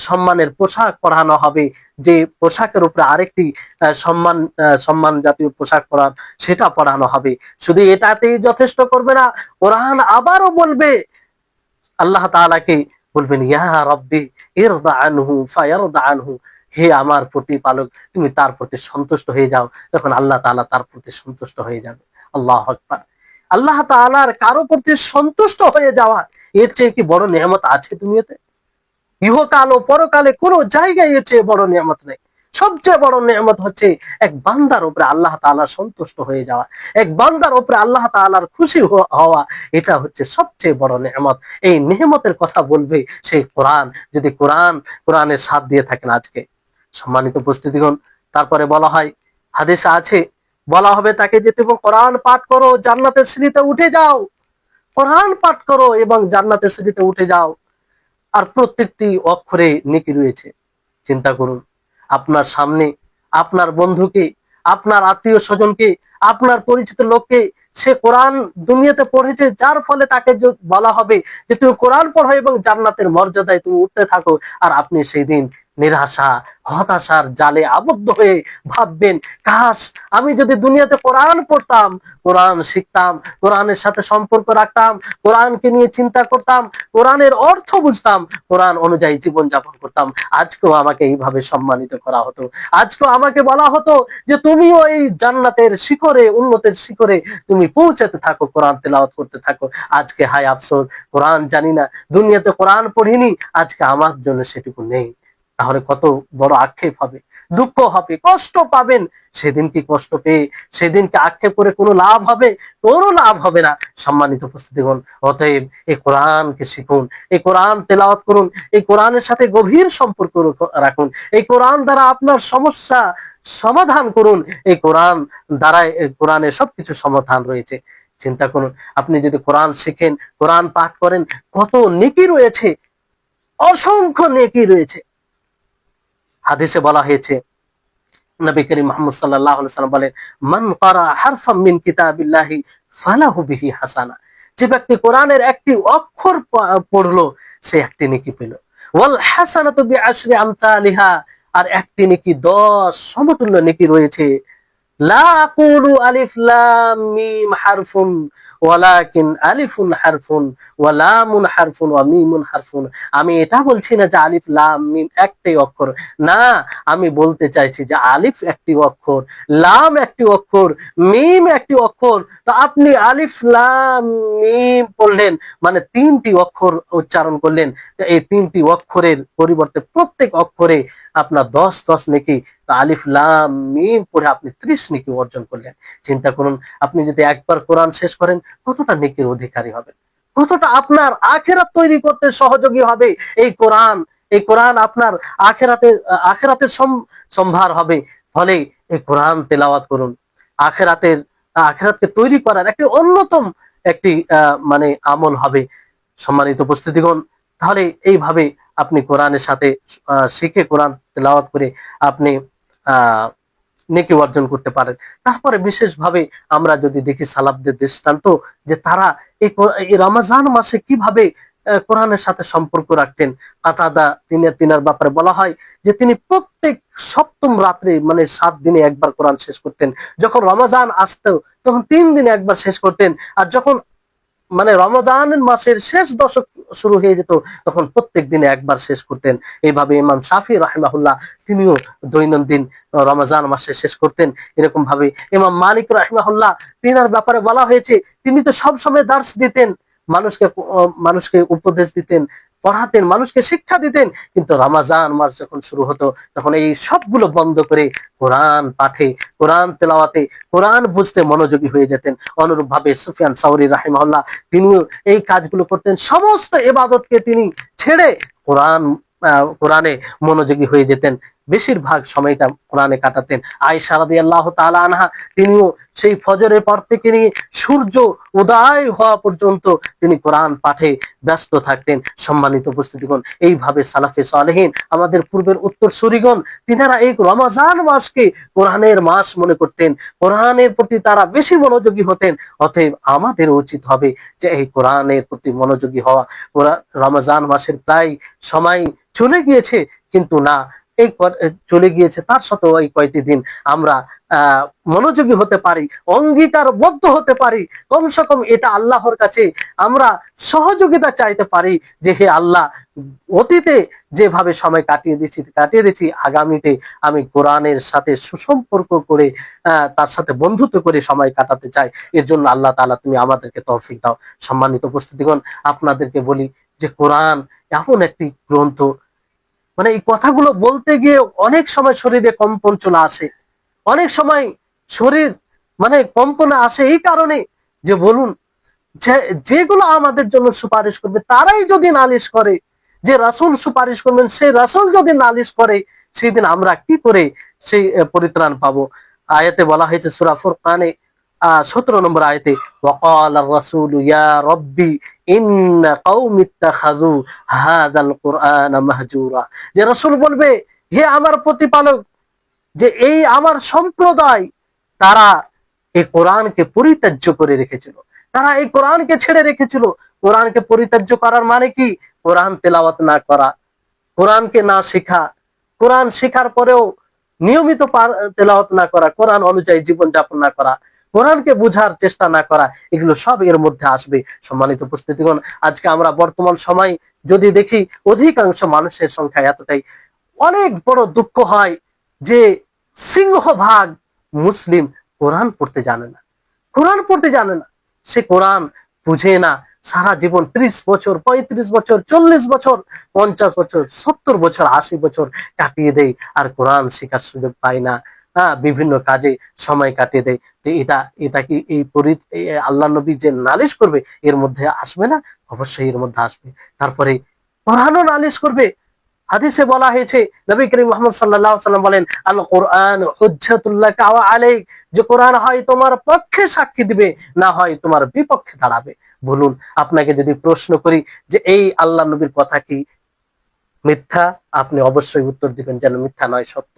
সম্মানের পোশাক পরানো হবে, যে পোশাকের উপরে আরেকটি সম্মান জাতীয় পোশাক পরান সেটা পরানো হবে। শুধু এটাতেই যথেষ্ট করবে না, কোরআন আবারও বলবে, আল্লাহ তাআলাকে বলবেন ইয়া রাব্বি ইরদা আনহু ফায়ারদা আনহু, হে আমার প্রতিপালক, তুমি তার প্রতি সন্তুষ্ট হয়ে যাও। তখন আল্লাহ তাআলা তার প্রতি সন্তুষ্ট হয়ে যাবে। আল্লাহু আকবার। আল্লাহ তাআলার কারো প্রতি সন্তুষ্ট হয়ে যাওয়া, এর চেয়ে কি বড় নিয়ামত আছে দুনিয়াতে? ইহকাল ও পরকালে কোনো জায়গায় এর চেয়ে বড় নিয়ামত নেই। সবচেয়ে বড় নিয়ামত হচ্ছে এক বান্দার উপরে আল্লাহ তাআলা সন্তুষ্ট হয়ে যাওয়া, এক বান্দার উপরে আল্লাহ তাআলার খুশি হওয়া, এটা হচ্ছে সবচেয়ে বড় নিয়ামত। এই নিয়ামতের কথা বলবে সেই কোরআন, যদি কোরআনের সাথ দিয়ে থাকেন আজকে। সম্মানিত উপস্থিতিগণ, তারপরে বলা হয়, হাদিসে আছে, বলা হবে তাকে যে তুমি কোরআন পাঠ করো, জান্নাতের সিঁড়িতে উঠে যাও। কোরআন পাঠ করো এবং জান্নাতের সিঁড়িতে উঠে যাও। আর প্রত্যেকটি অক্ষরে নেকি রয়েছে। চিন্তা করুন, আপনার সামনে আপনার বন্ধুকে, আপনার আত্মীয় স্বজনকে, আপনার পরিচিত লোককে সে কোরআন দুনিয়াতে পড়েছে, যার ফলে তাকে বলা হবে যে তুমি কোরআন পড়ো এবং জান্নাতের মর্যাদায় তুমি উঠতে থাকো। আর আপনি সেই দিন নিরাশা হতাশার জালে আবদ্ধ হয়ে ভাববেন, কাশ আমি যদি দুনিয়াতে কোরআন পড়তাম, কোরআন শিখতাম, কোরআনের সাথে সম্পর্ক রাখতাম, কোরআনকে নিয়ে চিন্তা করতাম, কোরআনের অর্থ বুঝতাম, কোরআন অনুযায়ী জীবন যাপন করতাম, আজকেও আমাকে এইভাবে সম্মানিত করা হতো, আজকেও আমাকে বলা হতো যে তুমিও এই জান্নাতের শিখরে, উন্নতের শিখরে তুমি পৌঁছাতে থাকো, কোরআন তেলাওয়াত করতে থাকো। আজকে হায় আফসোস, কোরআন জানি না, দুনিয়াতে কোরআন পড়িনি, আজকে আমার জন্য সেটুকু নেই। তাহলে কত বড় আক্ষেপ হবে, দুঃখ হবে, কষ্ট পাবেন। সেদিন কি কষ্ট পেয়ে সেদিনকে আক্ষেপ করে কোনো লাভ হবে? কোনো লাভ হবে না। সম্মানিত উপস্থিতিগণ, অতএব এই কোরআনকে শিখুন, এই কোরআন তেলাওয়াত করুন, এই কোরআনের সাথে গভীর সম্পর্ক রাখুন, এই কোরআন দ্বারা আপনার সমস্যা সমাধান করুন। এই কোরআন দ্বারা, এই কোরআনে সবকিছু সমাধান রয়েছে। চিন্তা করুন, আপনি যদি কোরআন শিখেন, কোরআন পাঠ করেন, কত নেকি রয়েছে, অসংখ্য নেকি রয়েছে। হাদিসে বলা হয়েছে, নবী করিম মুহাম্মদ সাল্লাল্লাহু আলাইহি ওয়াসাল্লাম বলেন, মান ক্বারা হারফাম মিন কিতাবিল্লাহি ফালাহু বিহি হাসানা। যে ব্যক্তি কোরআনের একটি অক্ষর পড়লো, সে একটি নেকি পেল। ওয়াল হাসানাতু বিআশরি আমসালিহা, আর একটি নেকি 10 সমতুল্য নেকি রয়েছে। লা আকুলু আলিফ লাম মিম হারফুন ওয়ালাকিন আলিফুন হারফুন ওয়া লামুন হারফুন ওয়া মিমুন হারফুন। আমি এটা বলছি না যে আলিফ লাম মিম একটাই অক্ষর, না, আমি বলতে চাইছি যে আলিফ একটি অক্ষর, লাম একটি অক্ষর, মিম একটি অক্ষর। তো আপনি আলিফ লাম মিম পড়লেন, মানে 3টি অক্ষর উচ্চারণ করলেন। তো এই 3টি অক্ষরের পরিবর্তে প্রত্যেক অক্ষরে আপনার 10 নেকি। তো আলিফ লাম মিম পড়ে আপনি 30 নেকি অর্জন করলেন। চিন্তা করুন, আপনি যদি একবার কোরআন শেষ করেন, কতটা নেকির অধিকারী হবেন, কতটা আপনার আখিরাত তৈরি করতে সহযোগী হবে এই কোরআন। এই কোরআন আপনার আখিরাতের সম্ভার হবে। ফলে এই কোরআন তেলাওয়াত করুন। আখিরাতকে তৈরি করার একটি অন্যতম একটি মানে আমল হবে। সম্মানিত উপস্থিতিগণ, তাহলে এইভাবে আপনি কোরআনের সাথে শিখে, কোরআন তেলাওয়াত করে আপনি নেকি অর্জন করতে পারেন। তারপরে বিশেষভাবে আমরা যদি দেখি সালাফদের দৃষ্টান্ত, যে তারা এই রমজান মাসে কিভাবে কোরআনের সাথে সম্পর্ক রাখতেন। কাতাদা তিনার ব্যাপারে বলা হয় যে তিনি প্রত্যেক সপ্তম রাত্রে, মানে 7 দিনে একবার কোরআন শেষ করতেন। যখন রমজান আসতো তখন 3 দিনে একবার শেষ করতেন। আর যখন মানে রমজান মাসের শেষ দশক শুরু হয়ে যেত, তখন প্রত্যেক দিনে একবার শেষ করতেন। এইভাবে ইমাম শাফি রাহিমাহুল্লাহ তিনিও দৈনন্দিন রমজান মাসে শেষ করতেন। এরকম ভাবে ইমাম মালিক রাহিমাহুল্লাহ, তিনার ব্যাপারে বলা হয়েছে তিনি তো সব সময় দার্স দিতেন, মানুষকে উপদেশ দিতেন, পড়াতেন, মানুষকে শিক্ষা দিতেন। কিন্তু রমজান মাস যখন শুরু হতো, তখন এই সবগুলো বন্ধ করে কোরআন পাঠে, কোরআন তেলাওয়াতে, কোরআন বুঝতে মনোযোগী হয়ে যেতেন। অনুরূপ ভাবে সুফিয়ান সাউরি রাহিমাহুল্লাহ তিনিও এই কাজগুলো করতেন। সমস্ত ইবাদতকে তিনি ছেড়ে কোরআনে মনোযোগী হয়ে যেতেন। বেশিরভাগ সময়টা কোরআনে কাটাতেন। আয়েশা রাদিয়াল্লাহু তাআলা আনহা, তিনিও সেই ফজরের পর থেকে নিয়ে সূর্য উদয় হওয়া পর্যন্ত তিনি কোরআন পাঠে ব্যস্ত থাকতেন। সম্মানিত উপস্থিতিগণ, এইভাবে সালাফে সালেহিন, আমাদের পূর্বের উত্তরসূরিগণ, তিনারা এই রমজান মাসকে কোরআনের মাস মনে করতেন, কোরআনের প্রতি তারা বেশি মনোযোগী হতেন। অতএব আমাদের উচিত হবে যে এই কোরআনের প্রতি মনোযোগী হওয়া। রমজান মাসের প্রায় সময় চলে গিয়েছে, কিন্তু না, এই চলে গিয়েছে, তার সত্ত্বেও এই কয়টি দিন আমরা মনোযোগী হতে পারি, অঙ্গীকারবদ্ধ হতে পারি। কমসে কম এটা আল্লাহর কাছে আমরা সহযোগিতা চাইতে পারি যে হে আল্লাহ, অতীতে যেভাবে সময় কাটিয়ে দিয়েছি, আগামীতে আমি কোরআনের সাথে সুসম্পর্ক করে, তার সাথে বন্ধুত্ব করে সময় কাটাতে চাই। এর জন্য আল্লাহ তাআলা তুমি আমাদেরকে তৌফিক দাও। সম্মানিত উপস্থিতিগণ, আপনাদেরকে বলি যে কোরআন এমন একটি গ্রন্থ, মানে এই কথাগুলো বলতে গিয়ে অনেক সময় শরীরে কম্পন চলে আসে, অনেক সময় শরীর মানে কম্পনে আসে এই কারণে যে, বলুন, যেগুলো আমাদের জন্য সুপারিশ করবে তারাই যদি নালিশ করে, যে রাসূল সুপারিশ করবেন সেই রাসূল যদি নালিশ করে, সেই দিন আমরা কি করে সেই পরিত্রাণ পাবো? আয়াতে বলা হয়েছে সূরা ফুরকানে 17 নম্বর আয়াতে, ওয়াকালা রাসূলু ইয়া রাব্বি ইন্না কওমি ইত্তাখাযু হাযাল কুরআনা মাহজুরা। যে রাসূল বলবে, হে আমার প্রতিপালক, যে এই আমার সম্প্রদায়, তারা এই কোরআনকে পরিত্যাজ্য করে রেখেছিল, তারা এই কোরআনকে ছেড়ে রেখেছিল। কোরআনকে পরিত্যাজ্য করার মানে কি? কোরআন তেলাওয়াত না করা, কোরআনকে না শেখা, কোরআন শেখার পরেও নিয়মিত তেলাওয়াত না করা, কোরআন অনুযায়ী জীবন যাপন না করা, কোরআনকে বোঝার চেষ্টা না করা, এগুলো সব এর মধ্যে আসবে। সম্মানিত উপস্থিতিগণ, আজকে আমরা বর্তমান সময় যদি দেখি, অধিকাংশ মানুষের সংখ্যা এতটাই, অনেক বড় দুঃখ হয় যে সিংহভাগ মুসলিম কোরআন পড়তে জানে না, কোরআন পড়তে জানে না। সে কোরআন বুঝে না, সারা জীবন 30 বছর, 35 বছর, 40 বছর, 50 বছর, 70 বছর, 80 বছর কাটিয়ে দেয়, আর কোরআন শেখার সুযোগ পায় না। বিভিন্ন কাজে সময় কাটিয়ে দেয়। তো এটা কি এই আল্লাহ নবী যে নালিশ করবে এর মধ্যে আসবে না? অবশ্যই এর মধ্যে আসবে। তারপরে কোরআনও নালিশ করবে। হাদিসে বলা হয়েছে, নবী করিম মুহাম্মদ সাল্লাল্লাহু আলাইহি ওয়াসাল্লাম বলেন, আল কোরআন হুজ্জাতুল লাকা ওয়া আলাইক, যে কোরআন হয় তোমার পক্ষে সাক্ষী দিবে, না হয় তোমার বিপক্ষে দাঁড়াবে। বলুন, আপনাকে যদি প্রশ্ন করি যে এই আল্লাহ নবীর কথা কি মিথ্যা, আপনি অবশ্যই উত্তর দিবেন যেন মিথ্যা নয়, সত্য।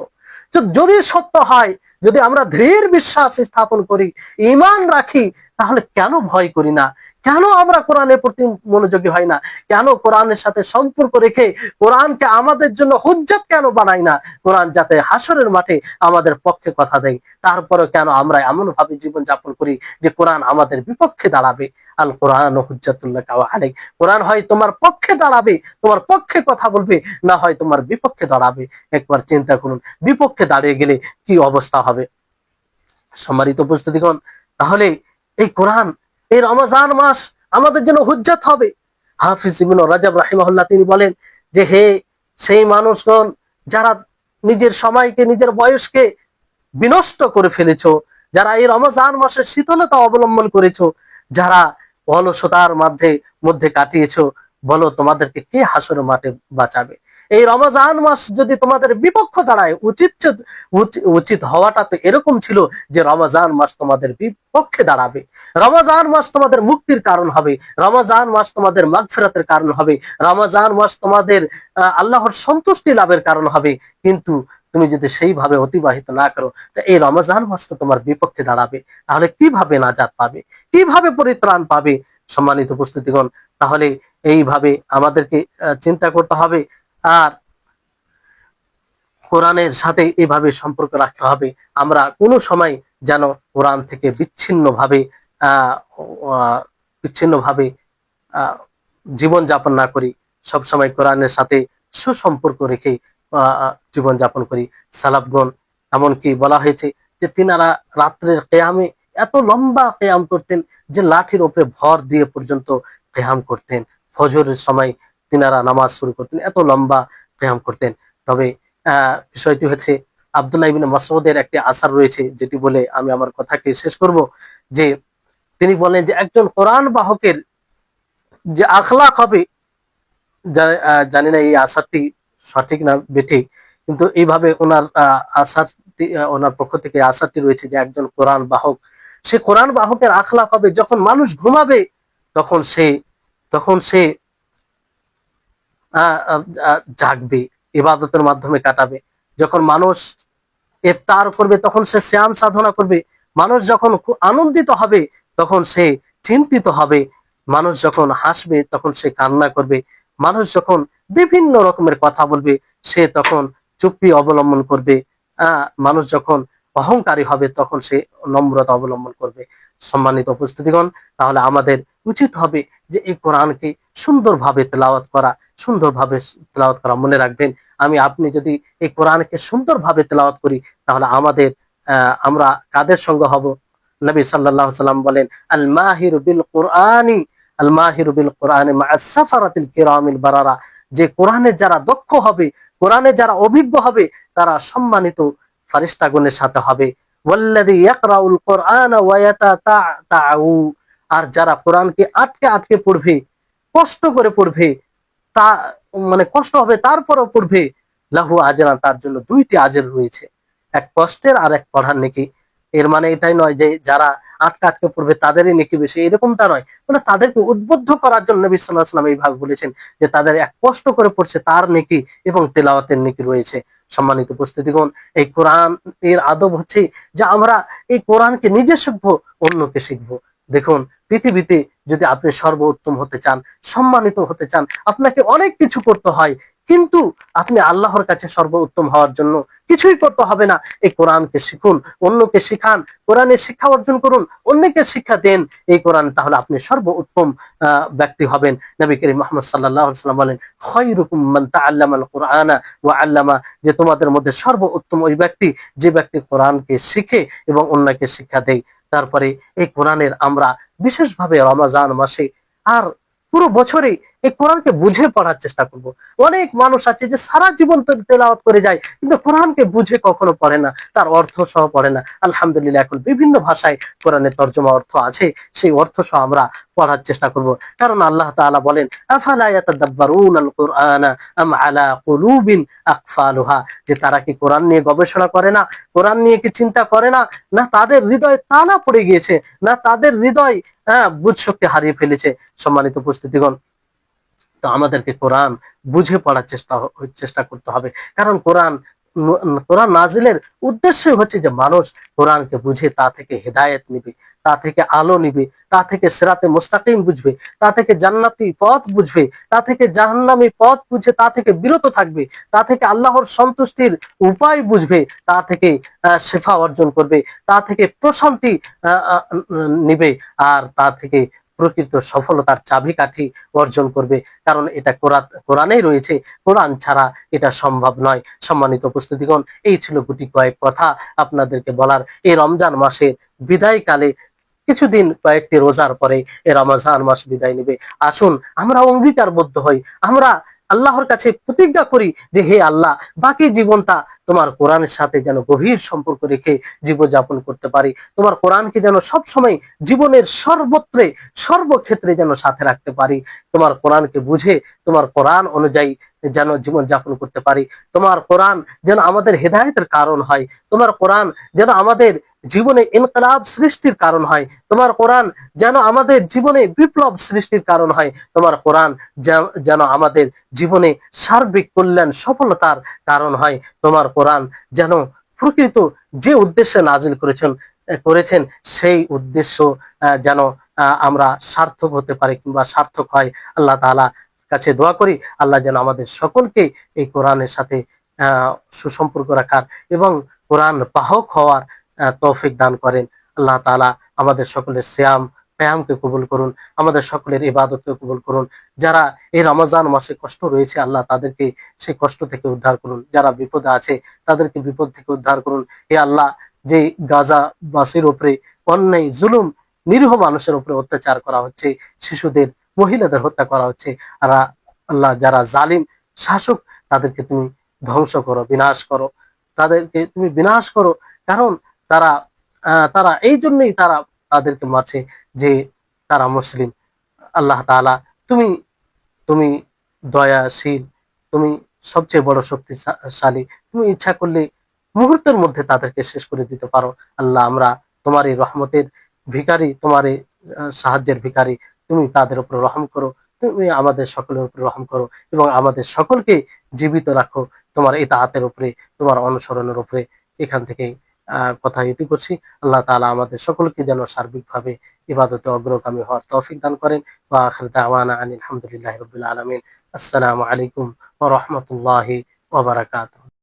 যদি সত্য হয়, যদি আমরা দৃঢ় বিশ্বাস স্থাপন করি, ঈমান রাখি, তাহলে কেন ভয় করি না? কেন আমরা কোরআনের প্রতি মনোযোগী হয় না? কেন কোরআনের সাথে সম্পর্ক রেখে কোরআনকে আমাদের জন্য হুজ্জত কেন বানাই না? কোরআন যাতে হাসরের মাঠে আমাদের পক্ষে কথা দেয়, তারপরে কেন আমরা এমন ভাবে জীবন যাপন করি যে কোরআন আমাদের বিপক্ষে দাঁড়াবে? আল কোরআন হুজ্জাতুল্লাহ আলাইক, কোরআন হয় তোমার পক্ষে দাঁড়াবে, তোমার পক্ষে কথা বলবে, না হয় তোমার বিপক্ষে দাঁড়াবে। একবার চিন্তা করুন, বিপক্ষে দাঁড়িয়ে গেলে কি অবস্থা হবে। সম্মানিত উপস্থিতিগণ, তাহলে এই কোরআন, এই রমজান মাস আমাদের জন্য হুজ্জত হবে। হাফিজ ইবনে রাজব রাহিমাহুল্লাহ তিনি বলেন যে, হে সেই মানুষগণ যারা নিজের সময়কে, নিজের বয়সকে বিনষ্ট করে ফেলেছো, যারা এই রমজান মাসের শীতলতা অবলম্বন করেছো, যারা অলসতার মধ্যে কাটিয়েছো, বলো তোমাদেরকে কে হাসরের মাঠে বাঁচাবে? এই রমজান মাস যদি তোমাদের বিপক্ষ দাঁড়ায়, উচিত হওয়াটা তো এরকম ছিল যে রমজান মাস তোমাদের বিপক্ষে দাঁড়াবে, রমজান মাস তোমাদের মুক্তির কারণ হবে, রমজান মাস তোমাদের মাগফিরাতের কারণ হবে, রমজান মাস তোমাদের আল্লাহর সন্তুষ্টি লাভের কারণ হবে। কিন্তু তুমি যদি সেইভাবে অতিবাহিত না করো, তো এই রমজান মাস তো তোমার বিপক্ষে দাঁড়াবে। তাহলে কিভাবে নাজাত পাবে, কিভাবে পরিত্রাণ পাবে? সম্মানিত উপস্থিতিগণ, তাহলে এইভাবে আমাদেরকে চিন্তা করতে হবে, আর কোরআনের সাথে এভাবে সম্পর্ক রাখতে হবে। আমরা কোনো সময় যেন কোরআন থেকে বিচ্ছিন্নভাবে জীবন যাপন না করি, সবসময় কোরআনের সাথে সুসম্পর্ক রেখে জীবন যাপন করি। সালাফগণ, এমনকি বলা হয়েছে যে তিনারা রাত্রের কেয়ামে এত লম্বা কেয়াম করতেন যে লাঠির উপরে ভর দিয়ে পর্যন্ত কেয়াম করতেন। ফজরের সময় তিনারা নামাজ শুরু করতেন, এত লম্বা কেয়াম করতেন। তবে বিষয়টি হচ্ছে, আব্দুল্লাহ ইবনে মাসউদের একটি আসার রয়েছে, যেটি বলে আমি আমার কথাকে শেষ করব, যে তিনি বলেন যে একজন কোরআন বাহকের যে আখলাক হবে, জানি না এই আসারটি সঠিক না বেঠিক, কিন্তু এইভাবে ওনার পক্ষ থেকে আসারটি রয়েছে যে একজন কোরআন বাহক, সে কোরআন বাহকের আখলাক হবে, যখন মানুষ ঘুমাবে তখন সে জাগবে, ইবাদতের মাধ্যমে কাটাবে। যখন মানুষ ইফতার করবে তখন সে শ্যাম সাধনা করবে। মানুষ যখন আনন্দিত হবে তখন সে চিন্তিত হবে। মানুষ যখন হাসবে তখন সে কান্না করবে। মানুষ যখন বিভিন্ন রকমের কথা বলবে সে তখন চুপ্পি অবলম্বন করবে। মানুষ যখন অহংকারী হবে তখন সে নম্রতা অবলম্বন করবে। সম্মানিত উপস্থিতিগণ, তাহলে আমাদের উচিত হবে যে এই কোরআনকে সুন্দরভাবে তেলাওয়াত করা। মনে রাখবেন, আপনি যদি এই কোরআনকে সুন্দরভাবে তেলাওয়াত করি, তাহলে আমরা কাদের সঙ্গে হব? নবী সাল্লাল্লাহু আলাইহি সাল্লাম বলেন, আল মাহিরু বিল কোরআনি মা'আস সাফারাতিল কিরামিল বারারা, যে কোরআনে যারা দক্ষ হবে, কোরআনে যারা অভিজ্ঞ হবে, তারা সম্মানিত ফারিস্তাগণের সাথে হবে। ওয়াল্লাযী ইয়াকরাউল কোরআনা ওয়া ইয়াতাতাউ, আর যারা কোরআনকে আটকে আটকে পড়বে, কষ্ট করে পড়বে, তা কষ্ট হবে তারপরও পড়বে, লাহু আজরান, তার জন্য 2টি আজর রয়েছে, এক কষ্টের আর এক পড়ার নেকি। এর মানে এটাই নয় যে যারা আটকে আটকে পড়বে তাদেরই নেকি বেশি, এরকমটা নয়। তাদেরকে উদ্বুদ্ধ করার জন্য নবী সাল্লাল্লাহু আলাইহি ওয়াসাল্লাম এইভাবে বলেছেন যে তাদের এক কষ্ট করে পড়ছে তার নেকি এবং তেলাওয়াতের নেকি রয়েছে। সম্মানিত উপস্থিতিগণ, এই কোরআন এর আদব হচ্ছে যে আমরা এই কোরআনকে নিজে শিখবো, অন্যকে শিখবো। দেখুন, পৃথিবীতে যদি আপনি সর্বোত্তম হতে চান, সম্মানিত হতে চান, আপনাকে অনেক কিছু করতে হয়, কিন্তু আপনি আল্লাহর কাছে সর্বোত্তম হওয়ার জন্য কিছুই করতে হবে না। এই কোরআনকে শিখুন, অন্যকে শিখান, কোরআনের শিক্ষা অর্জন করুন, অন্যকে শিক্ষা দেন এই কোরআন, তাহলে আপনি সর্বোত্তম ব্যক্তি হবেন। নবী করিম মুহাম্মদ সাল্লাল্লাহু আলাইহি ওয়াসাল্লাম বলেন, খায়রুকুম মান তাআল্লামাল কুরআনা ওয়া আল্লামা, যে তোমাদের মধ্যে সর্বোত্তম ওই ব্যক্তি যে ব্যক্তি কোরআনকে শিখে এবং অন্যকে শিক্ষা দেয়। তারপরে এই কোরআনের আমরা বিশেষভাবে রমজান মাসে আর পুরো বছরে এই কোরআনকে বুঝে পড়ার চেষ্টা করব। অনেক মানুষ আছে যে সারা জীবন তো তেলাওয়াত করে যায় কিন্তু কোরআনকে বুঝে কখনো পড়ে না, তার অর্থ সহ পড়ে না। আলহামদুলিল্লাহ এখন বিভিন্ন ভাষায় কোরআনের তর্জমা অর্থ আছে, সেই অর্থ সহ আমরা পড়ার চেষ্টা করব। কারণ আল্লাহ তাআলা বলেন আফালা ইয়াতাদাব্বারুনাল কুরআনা আম আলা কুলুবিন আকফালুহা, যে তারা কি কোরআন নিয়ে গবেষণা করে না, কোরআন নিয়ে কি চিন্তা করে না, না তাদের হৃদয়ে তালা পড়ে গিয়েছে, না তাদের হৃদয় বুঝ শক্তি হারিয়ে ফেলেছে। সম্মানিত উপস্থিতিগণ, তো আমাদেরকে কোরআন বুঝে পড়ার চেষ্টা করতে হবে। কারণ কোরআন নাজিলের উদ্দেশ্যই হচ্ছে যে মানুষ কোরআনকে বুঝে তা থেকে হেদায়েত নিবে, তা থেকে আলো নিবে, তা থেকে সিরাতে মুস্তাকিম বুঝবে, তা থেকে জান্নাতি পথ বুঝবে, তা থেকে জাহান্নামী পথ বুঝে তা থেকে বিরত থাকবে, তা থেকে আল্লাহর সন্তুষ্টির উপায় বুঝবে, তা থেকে শেফা অর্জন করবে, তা থেকে প্রশান্তি নিবে, আর তা থেকে প্রকৃত সফলতার চাবিকাঠি অর্জন করবে। কারণ এটা কোরআনেই রয়েছে, কোরআন ছাড়া এটা সম্ভব নয়। সম্মানিত উপস্থিতিগণ, এই ছিল গুটি কয়েক কথা আপনাদেরকে বলার। এই রমজান মাসের বিদায় কালে কিছুদিন কয়েকটি রোজার পরে এই রমজান মাস বিদায় নেবে। আসুন আমরা অঙ্গীকারবদ্ধ হই, আমরা আল্লাহর কাছে প্রতিজ্ঞা করি যে হে আল্লাহ, বাকি জীবনটা তোমার কোরআনের সাথে যেন গভীর সম্পর্ক রেখে জীবনযাপন করতে পারি, তোমার কোরআনকে যেন সবসময় জীবনের সর্বত্রে সর্বক্ষেত্রে যেন সাথে রাখতে পারি, তোমার কোরআনকে বুঝে তোমার কোরআন অনুযায়ী যেন জীবন যাপন করতে পারি, তোমার কোরআন যেন আমাদের হেদায়েতের কারণ হয়, তোমার কোরআন যেন আমাদের জীবনে ইনকলাব সৃষ্টির কারণ হয়, তোমার কোরআন যেন আমাদের জীবনে বিপ্লব সৃষ্টির কারণ হয়, তোমার কোরআন যেন আমাদের জীবনে সার্বিক কল্যাণ সফলতার কারণ হয়, তোমার কোরআন যেন প্রকৃত যে উদ্দেশ্যে নাজিল করেছেন সেই উদ্দেশ্য যেন আমরা সার্থক হতে পারি কিংবা সার্থক হয়। আল্লাহ তাআলা কাছে দোয়া করি আল্লাহ যেন আমাদের সকলকে এই কোরআনের সাথে সুসম্পর্ক রাখার এবং কোরআন বাহক হওয়ার তৌফিক দান করেন। আল্লাহ তাআলা আমাদের সকলের সিয়াম কিয়ামকে কবুল করুন, আমাদের সকলের ইবাদতকে কবুল করুন। যারা এই রমজান মাসে কষ্ট রয়েছে আল্লাহ তাদেরকে সেই কষ্ট থেকে উদ্ধার করুন, যারা বিপদে আছে তাদেরকে বিপদ থেকে উদ্ধার করুন। হে আল্লাহ, যে গাজাবাসীর উপরে অন্যায় জুলুম, নিরীহ মানুষের উপরে অত্যাচার করা হচ্ছে, শিশুদের মহিলাদের হত্যা করা হচ্ছে, আর আল্লাহ যারা জালিম শাসক তাদেরকে তুমি ধ্বংস করো, বিনাশ করো, তাদেরকে তুমি বিনাশ করো। কারণ তারা তারা এই জন্যই তাদেরকে মারছে যে তারা মুসলিম। আল্লাহ তাআলা তুমি তুমি দয়াশীল, তুমি সবচেয়ে বড় শক্তিশালী, তুমি ইচ্ছা করলে মুহূর্তের মধ্যে তাদেরকে শেষ করে দিতে পারো। আল্লাহ আমরা তোমার এই রহমতের ভিখারি, তোমার এই সাহায্যের ভিখারি, তুমি তাদের উপর রহম করো, তুমি আমাদের সকলের উপর রহম করো এবং আমাদের সকলকে জীবিত রাখো তোমার ইতাআতের উপরে, তোমার অনুসরণের উপরে। এখান থেকে কথা ইতি করছি। আল্লাহ তাআলা আমাদের সকলকে যেন সার্বিকভাবে ইবাদতে অগ্রগামী হওয়ার তৌফিক দান করেন। ওয়া আখিরু দাওয়ানা আনিল হামদুলিল্লাহি রাব্বিল আলামিন। আসসালামু আলাইকুম ওয়া রাহমাতুল্লাহি ওয়া বারাকাতুহু।